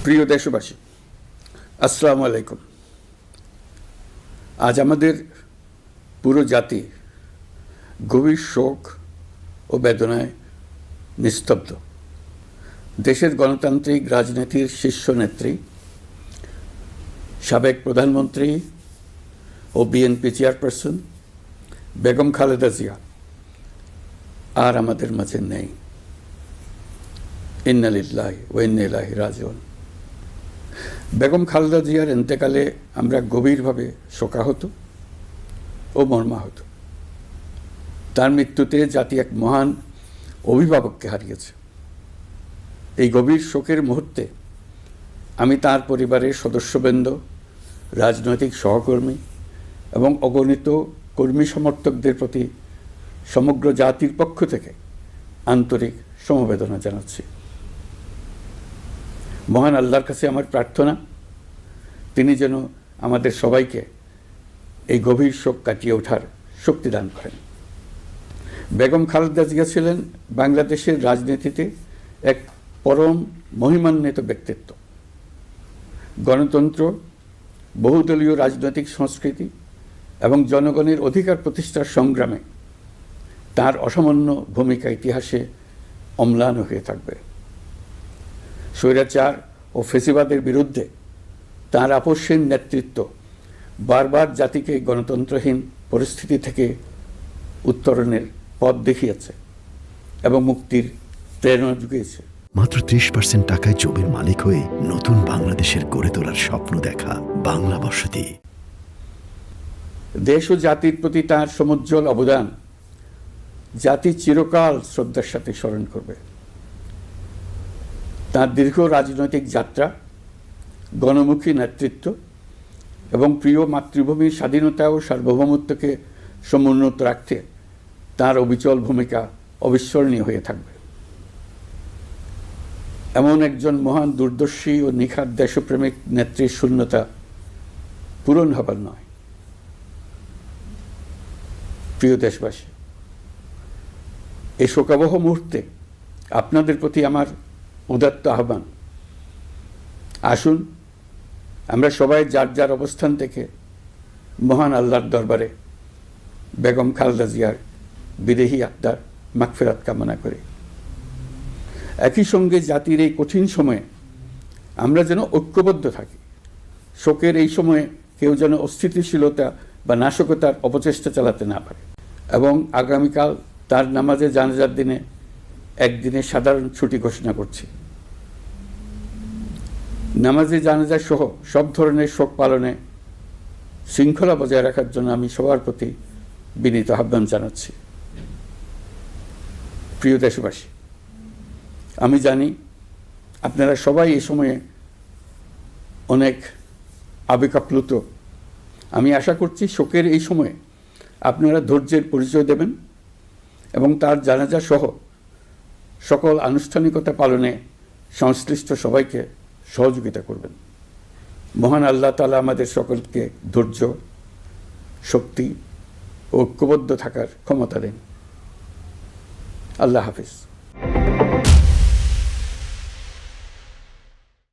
প্রিয় দেশবাসী, আসসালামু আলাইকুম। আজ আমাদের পুরো জাতি গভীর শোক ও বেদনায় নিস্তব্ধ। দেশের গণতান্ত্রিক রাজনীতির শীর্ষ নেত্রী, সাবেক প্রধানমন্ত্রী ও বিএনপি চেয়ারপারসন বেগম খালেদা জিয়া আর আমাদের মাঝে নেই। ইন্না লিল্লাহি ওয়া ইন্না ইলাইহি রাজিউন। বেগম খালেদা জিয়ার ইন্তেকালে আমরা গভীরভাবে শোকাহত ও মর্মাহত। তার মৃত্যুতে জাতি এক মহান অভিভাবককে হারিয়েছে। এই গভীর শোকের মুহূর্তে আমি তার পরিবারের সদস্যবৃন্দ, রাজনৈতিক সহকর্মী এবং অগণিত কর্মী সমর্থকদের প্রতি সমগ্র জাতির পক্ষ থেকে আন্তরিক সমবেদনা জানাচ্ছি। মহান আল্লাহর কাছে আমার প্রার্থনা, তিনি যেন আমাদের সবাইকে এই গভীর শোক কাটিয়ে ওঠার শক্তি দান করেন। বেগম খালেদা জিয়া ছিলেন বাংলাদেশের রাজনীতিতে এক পরম মহিমান্বিত ব্যক্তিত্ব। গণতন্ত্র, বহুদলীয় রাজনৈতিক সংস্কৃতি এবং জনগণের অধিকার প্রতিষ্ঠার সংগ্রামে তার অসামান্য ভূমিকা ইতিহাসে অম্লান হয়ে থাকবে। স্বৈরাচার ও ফেসিবাদের বিরুদ্ধে তাঁর আপসহীন নেতৃত্ব বারবার জাতিকে গণতন্ত্রহীন পরিস্থিতি থেকে উত্তরণের পথ দেখিয়েছে এবং মুক্তির প্রেরণা জুগিয়েছে। মাত্র 30% টাকায় জমির মালিক হয়ে নতুন বাংলাদেশের গড়ে তোলার স্বপ্ন দেখা বাংলা বসতি। দেশ ও জাতির প্রতি তাঁর সমুজ্জ্বল অবদান জাতি চিরকাল শ্রদ্ধার সাথে স্মরণ করবে। তাঁর দীর্ঘ রাজনৈতিক যাত্রা, গণমুখী নেতৃত্ব এবং প্রিয় মাতৃভূমির স্বাধীনতা ও সার্বভৌমত্বকে সমুন্নত রাখতে তাঁর অবিচল ভূমিকা অবিস্মরণীয় হয়ে থাকবে। এমন একজন মহান দূরদর্শী ও নিখাদ দেশপ্রেমিক নেত্রীর শূন্যতা পূরণ হবার নয়। প্রিয় দেশবাসী, এই শোকাবহ মুহূর্তে আপনাদের প্রতি আমার উদাত্ত আহ্বান, আসুন আমরা সবাই যার যার অবস্থান থেকে মহান আল্লাহর দরবারে বেগম খালেদা জিয়ার বিদেহী আত্মার মাগফিরাত কামনা করি। একই সঙ্গে জাতির এই কঠিন সময়ে আমরা যেন ঐক্যবদ্ধ থাকি। শোকের এই সময়ে কেউ যেন অস্থিতিশীলতা বা নাশকতার অপচেষ্টা চালাতে না পারে। এবং আগামীকাল তার নামাজে জানাজার দিনে একদিনের সাধারণ ছুটি ঘোষণা করছি। নামাজে জানাজা সহ সব ধরনের শোক পালনে শৃঙ্খলা বজায় রাখার জন্য আমি সবার প্রতি বিনীত আহ্বান জানাচ্ছি। প্রিয় দেশবাসী, আমি জানি আপনারা সবাই এই সময়ে অনেক আবেগাপ্লুত। আমি আশা করছি শোকের এই সময়ে আপনারা ধৈর্যের পরিচয় দেবেন এবং তার জানাজা সহ সকল আনুষ্ঠানিকতা পালনে সংশ্লিষ্ট সবাইকে সহযোগিতা করবেন। মহান আল্লাহ তাআলা আমাদের সকলকে ধৈর্য, শক্তি ও ঐক্যবদ্ধ থাকার ক্ষমতা দেন। আল্লাহ হাফিজ।